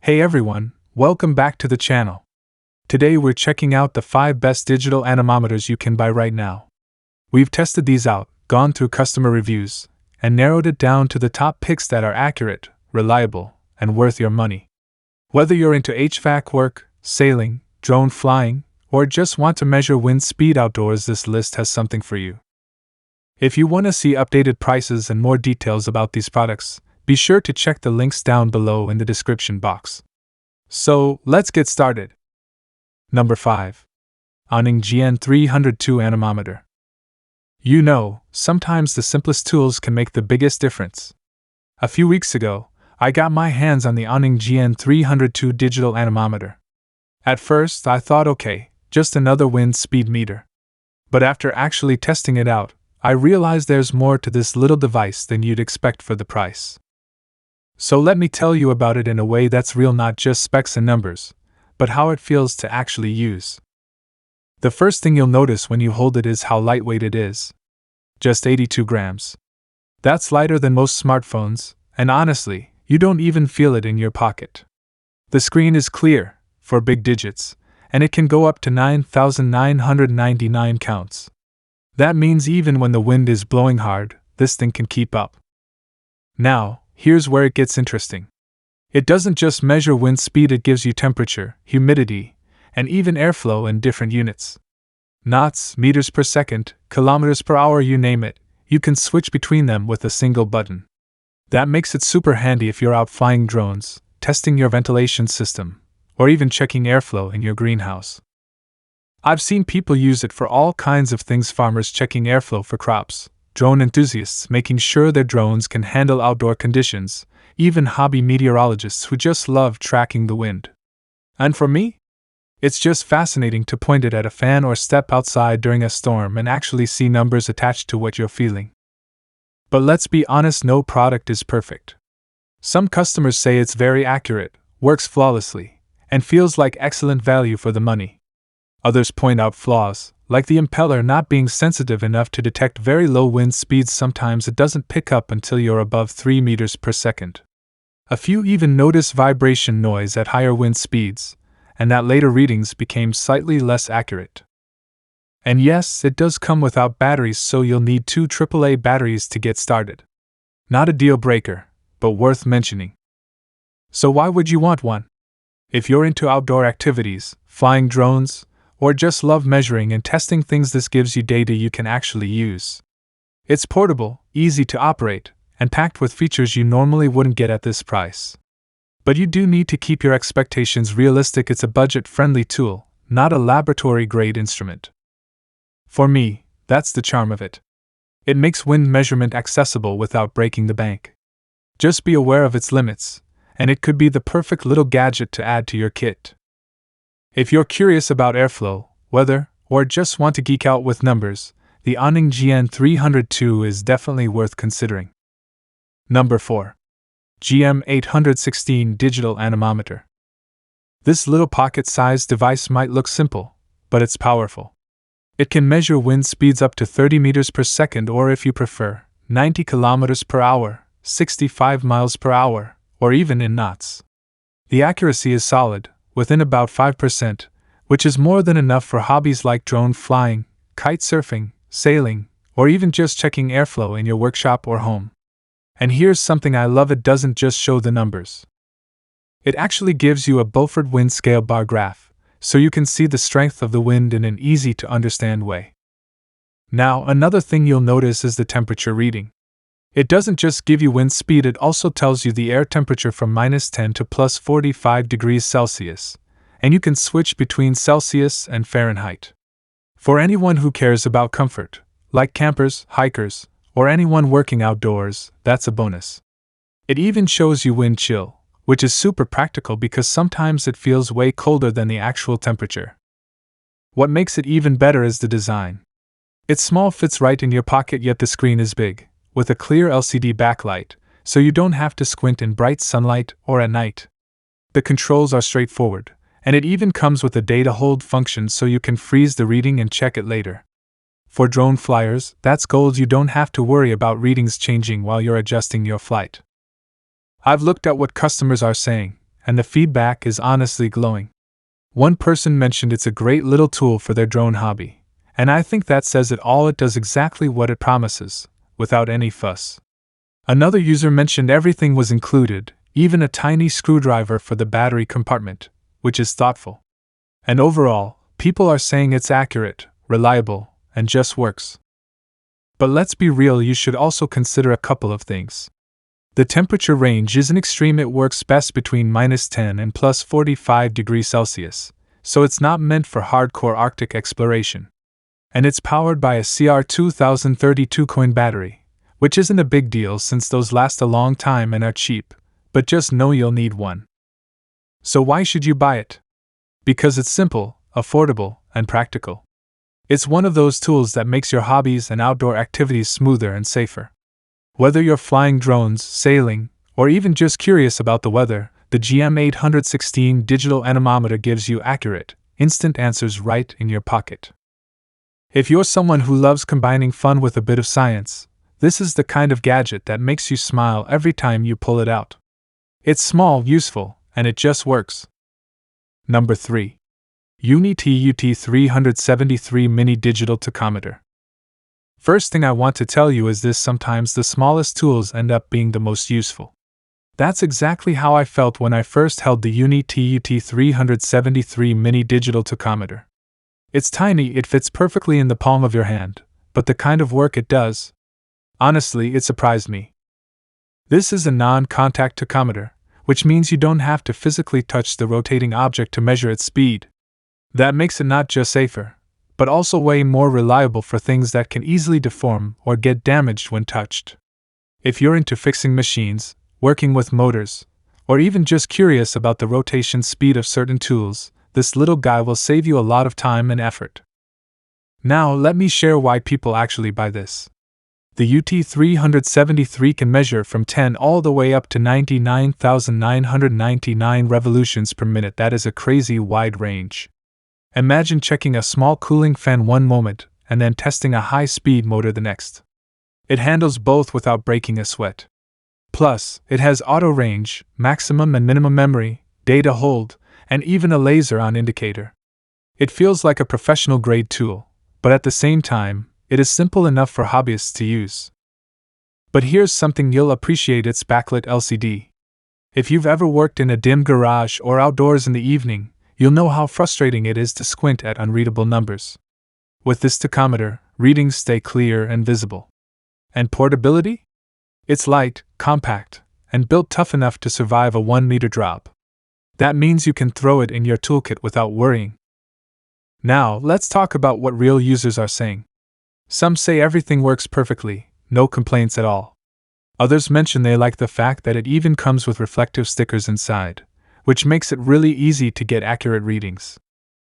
Hey everyone, welcome back to the channel. Today we're checking out the 5 best digital anemometers you can buy right now. We've tested these out, gone through customer reviews, and narrowed it down to the top picks that are accurate, reliable, and worth your money. Whether you're into HVAC work, sailing, drone flying, or just want to measure wind speed outdoors, this list has something for you. If you want to see updated prices and more details about these products, be sure to check the links down below in the description box. So, let's get started. Number 5. ANENG GN302 Anemometer. You know, sometimes the simplest tools can make the biggest difference. A few weeks ago, I got my hands on the ANENG GN302 digital anemometer. At first, I thought okay, just another wind speed meter. But after actually testing it out, I realized there's more to this little device than you'd expect for the price. So let me tell you about it in a way that's real, not just specs and numbers, but how it feels to actually use. The first thing you'll notice when you hold it is how lightweight it is. Just 82 grams. That's lighter than most smartphones, and honestly, you don't even feel it in your pocket. The screen is clear, for big digits, and it can go up to 9,999 counts. That means even when the wind is blowing hard, this thing can keep up. Now, here's where it gets interesting. It doesn't just measure wind speed, it gives you temperature, humidity, and even airflow in different units. Knots, meters per second, kilometers per hour, you name it, you can switch between them with a single button. That makes it super handy if you're out flying drones, testing your ventilation system, or even checking airflow in your greenhouse. I've seen people use it for all kinds of things: farmers checking airflow for crops, drone enthusiasts making sure their drones can handle outdoor conditions, even hobby meteorologists who just love tracking the wind. And for me, it's just fascinating to point it at a fan or step outside during a storm and actually see numbers attached to what you're feeling. But let's be honest, no product is perfect. Some customers say it's very accurate, works flawlessly, and feels like excellent value for the money. Others point out flaws, like the impeller not being sensitive enough to detect very low wind speeds. Sometimes it doesn't pick up until you're above 3 meters per second. A few even notice vibration noise at higher wind speeds, and that later readings became slightly less accurate. And yes, it does come without batteries, so you'll need 2 AAA batteries to get started. Not a deal breaker, but worth mentioning. So why would you want one? If you're into outdoor activities, flying drones, or just love measuring and testing things, this gives you data you can actually use. It's portable, easy to operate, and packed with features you normally wouldn't get at this price. But you do need to keep your expectations realistic. It's a budget-friendly tool, not a laboratory-grade instrument. For me, that's the charm of it. It makes wind measurement accessible without breaking the bank. Just be aware of its limits, and it could be the perfect little gadget to add to your kit. If you're curious about airflow, weather, or just want to geek out with numbers, the ANENG GN302 is definitely worth considering. Number 4. GM816 Digital Anemometer. This little pocket-sized device might look simple, but it's powerful. It can measure wind speeds up to 30 meters per second, or if you prefer, 90 kilometers per hour, 65 miles per hour, or even in knots. The accuracy is solid, within about 5%, which is more than enough for hobbies like drone flying, kite surfing, sailing, or even just checking airflow in your workshop or home. And here's something I love: it doesn't just show the numbers. It actually gives you a Beaufort wind scale bar graph, so you can see the strength of the wind in an easy-to-understand way. Now, another thing you'll notice is the temperature reading. It doesn't just give you wind speed, it also tells you the air temperature from -10 to +45 degrees Celsius, and you can switch between Celsius and Fahrenheit. For anyone who cares about comfort, like campers, hikers, or anyone working outdoors, that's a bonus. It even shows you wind chill, which is super practical because sometimes it feels way colder than the actual temperature. What makes it even better is the design. It's small, fits right in your pocket, yet the screen is big, with a clear LCD backlight, so you don't have to squint in bright sunlight or at night. The controls are straightforward, and it even comes with a data hold function so you can freeze the reading and check it later. For drone flyers, that's gold. You don't have to worry about readings changing while you're adjusting your flight. I've looked at what customers are saying, and the feedback is honestly glowing. One person mentioned it's a great little tool for their drone hobby, and I think that says it all. It does exactly what it promises, without any fuss. Another user mentioned everything was included, even a tiny screwdriver for the battery compartment, which is thoughtful. And overall, people are saying it's accurate, reliable, and just works. But let's be real, you should also consider a couple of things. The temperature range isn't extreme. It works best between -10 and +45 degrees Celsius, so it's not meant for hardcore Arctic exploration. And it's powered by a CR2032 coin battery, which isn't a big deal since those last a long time and are cheap, but just know you'll need one. So why should you buy it? Because it's simple, affordable, and practical. It's one of those tools that makes your hobbies and outdoor activities smoother and safer. Whether you're flying drones, sailing, or even just curious about the weather, the GM816 digital anemometer gives you accurate, instant answers right in your pocket. If you're someone who loves combining fun with a bit of science, this is the kind of gadget that makes you smile every time you pull it out. It's small, useful, and it just works. Number 3. UNI-T UT373 Mini Digital Tachometer. First thing I want to tell you is this: sometimes the smallest tools end up being the most useful. That's exactly how I felt when I first held the UNI-T UT373 Mini Digital Tachometer. It's tiny, it fits perfectly in the palm of your hand, but the kind of work it does, honestly, it surprised me. This is a non-contact tachometer, which means you don't have to physically touch the rotating object to measure its speed. That makes it not just safer, but also way more reliable for things that can easily deform or get damaged when touched. If you're into fixing machines, working with motors, or even just curious about the rotation speed of certain tools, this little guy will save you a lot of time and effort. Now let me share why people actually buy this. The UT373 can measure from 10 all the way up to 99,999 revolutions per minute. That is a crazy wide range. Imagine checking a small cooling fan one moment and then testing a high-speed motor the next. It handles both without breaking a sweat. Plus, it has auto range, maximum and minimum memory, data hold, and even a laser-on indicator. It feels like a professional-grade tool, but at the same time, it is simple enough for hobbyists to use. But here's something you'll appreciate: its backlit LCD. If you've ever worked in a dim garage or outdoors in the evening, you'll know how frustrating it is to squint at unreadable numbers. With this tachometer, readings stay clear and visible. And portability? It's light, compact, and built tough enough to survive a 1-meter drop. That means you can throw it in your toolkit without worrying. Now, let's talk about what real users are saying. Some say everything works perfectly, no complaints at all. Others mention they like the fact that it even comes with reflective stickers inside, which makes it really easy to get accurate readings.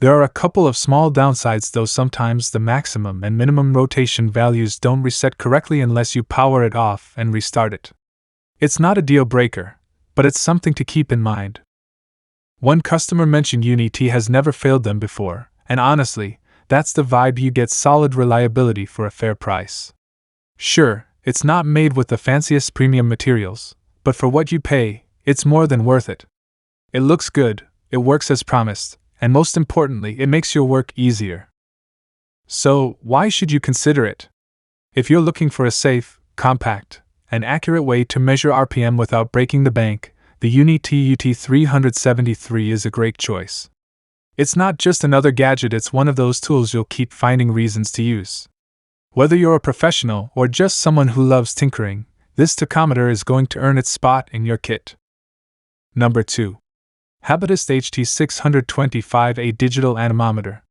There are a couple of small downsides though. Sometimes the maximum and minimum rotation values don't reset correctly unless you power it off and restart it. It's not a deal breaker, but it's something to keep in mind. One customer mentioned UNI-T has never failed them before, and honestly, that's the vibe. You get solid reliability for a fair price. Sure, it's not made with the fanciest premium materials, but for what you pay, it's more than worth it. It looks good, it works as promised, and most importantly, it makes your work easier. So, why should you consider it? If you're looking for a safe, compact, and accurate way to measure RPM without breaking the bank, the UNI-T UT373 is a great choice. It's not just another gadget, it's one of those tools you'll keep finding reasons to use. Whether you're a professional or just someone who loves tinkering, this tachometer is going to earn its spot in your kit. Number 2. HABOTEST HT625A Digital Anemometer.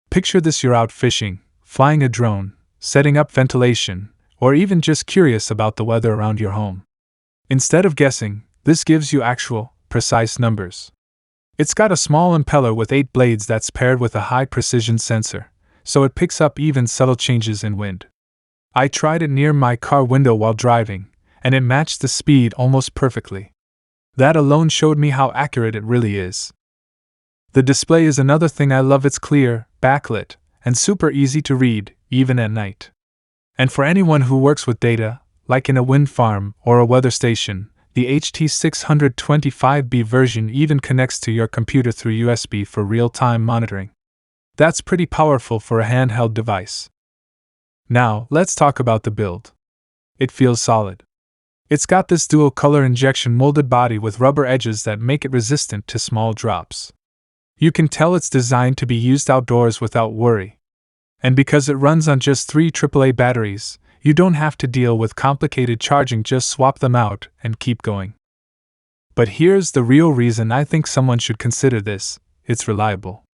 Picture this: you're out fishing, flying a drone, setting up ventilation, or even just curious about the weather around your home. Instead of guessing, this gives you actual, precise numbers. It's got a small impeller with 8 blades that's paired with a high-precision sensor, so it picks up even subtle changes in wind. I tried it near my car window while driving, and it matched the speed almost perfectly. That alone showed me how accurate it really is. The display is another thing I love. It's clear, backlit, and super easy to read, even at night. And for anyone who works with data, like in a wind farm or a weather station, the HT625B version even connects to your computer through USB for real-time monitoring. That's pretty powerful for a handheld device. Now, let's talk about the build. It feels solid. It's got this dual-color injection molded body with rubber edges that make it resistant to small drops. You can tell it's designed to be used outdoors without worry. And because it runs on just 3 AAA batteries, you don't have to deal with complicated charging, just swap them out and keep going. But here's the real reason I think someone should consider this: it's reliable.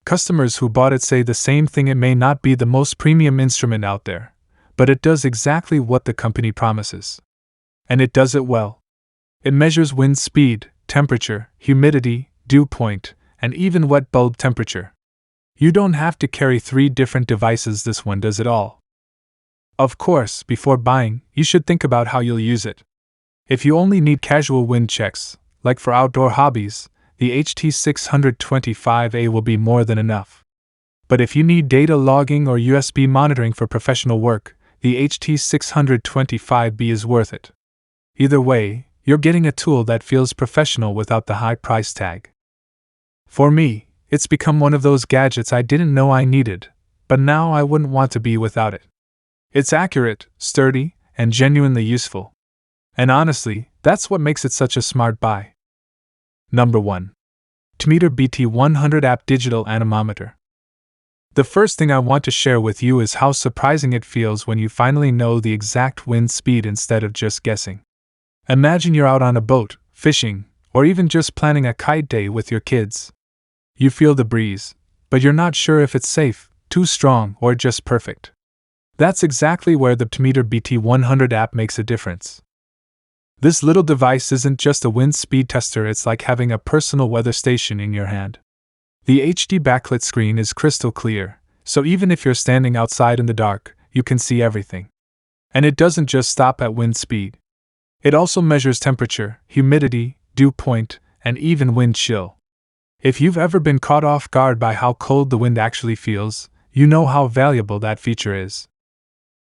Customers who bought it say the same thing. It may not be the most premium instrument out there, but it does exactly what the company promises. And it does it well. It measures wind speed, temperature, humidity, dew point, and even wet bulb temperature. You don't have to carry 3 different devices, this one does it all. Of course, before buying, you should think about how you'll use it. If you only need casual wind checks, like for outdoor hobbies, the HT625A will be more than enough. But if you need data logging or USB monitoring for professional work, the HT625B is worth it. Either way, you're getting a tool that feels professional without the high price tag. For me, it's become one of those gadgets I didn't know I needed, but now I wouldn't want to be without it. It's accurate, sturdy, and genuinely useful. And honestly, that's what makes it such a smart buy. Number 1. Tachometer BT100 App Digital Anemometer. The first thing I want to share with you is how surprising it feels when you finally know the exact wind speed instead of just guessing. Imagine you're out on a boat, fishing, or even just planning a kite day with your kids. You feel the breeze, but you're not sure if it's safe, too strong, or just perfect. That's exactly where the Tachometer BT100 app makes a difference. This little device isn't just a wind speed tester, it's like having a personal weather station in your hand. The HD backlit screen is crystal clear, so even if you're standing outside in the dark, you can see everything. And it doesn't just stop at wind speed. It also measures temperature, humidity, dew point, and even wind chill. If you've ever been caught off guard by how cold the wind actually feels, you know how valuable that feature is.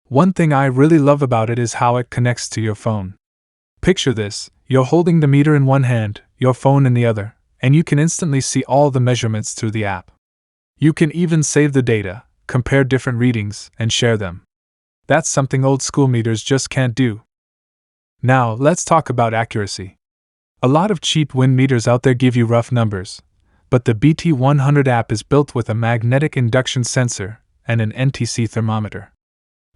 One thing I really love about it is how it connects to your phone. Picture this: you're holding the meter in one hand, your phone in the other, and you can instantly see all the measurements through the app. You can even save the data, compare different readings, and share them. That's something old school meters just can't do. Now, let's talk about accuracy. A lot of cheap wind meters out there give you rough numbers, but the BT100 app is built with a magnetic induction sensor and an NTC thermometer.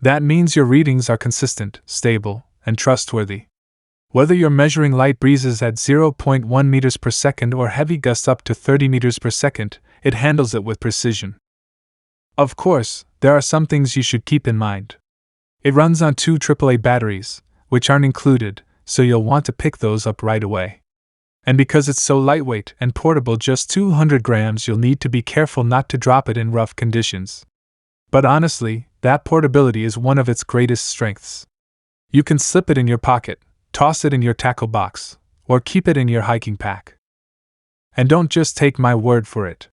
That means your readings are consistent, stable, and trustworthy. Whether you're measuring light breezes at 0.1 meters per second or heavy gusts up to 30 meters per second, it handles it with precision. Of course, there are some things you should keep in mind. It runs on 2 AAA batteries, which aren't included, so you'll want to pick those up right away. And because it's so lightweight and portable, just 200 grams, you'll need to be careful not to drop it in rough conditions. But honestly, that portability is one of its greatest strengths. You can slip it in your pocket, toss it in your tackle box, or keep it in your hiking pack. And don't just take my word for it.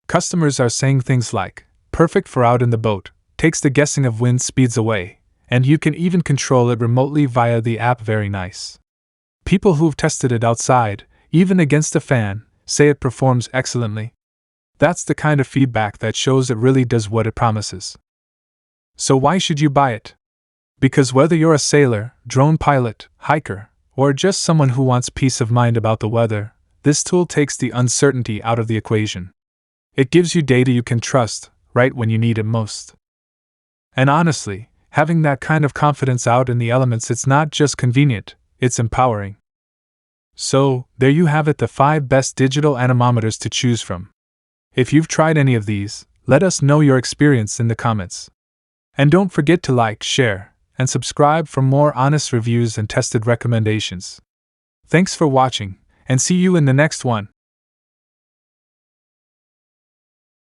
Customers are saying things like, perfect for out in the boat, takes the guessing of wind speeds away, and you can even control it remotely via the app. Very nice. People who've tested it outside, even against a fan, say it performs excellently. That's the kind of feedback that shows it really does what it promises. So why should you buy it? Because whether you're a sailor, drone pilot, hiker, or just someone who wants peace of mind about the weather, this tool takes the uncertainty out of the equation. It gives you data you can trust, right when you need it most. And honestly, having that kind of confidence out in the elements, it's not just convenient, it's empowering. So, there you have it, the 5 best digital anemometers to choose from. If you've tried any of these, let us know your experience in the comments. And don't forget to like, share, and subscribe for more honest reviews and tested recommendations. Thanks for watching, and see you in the next one.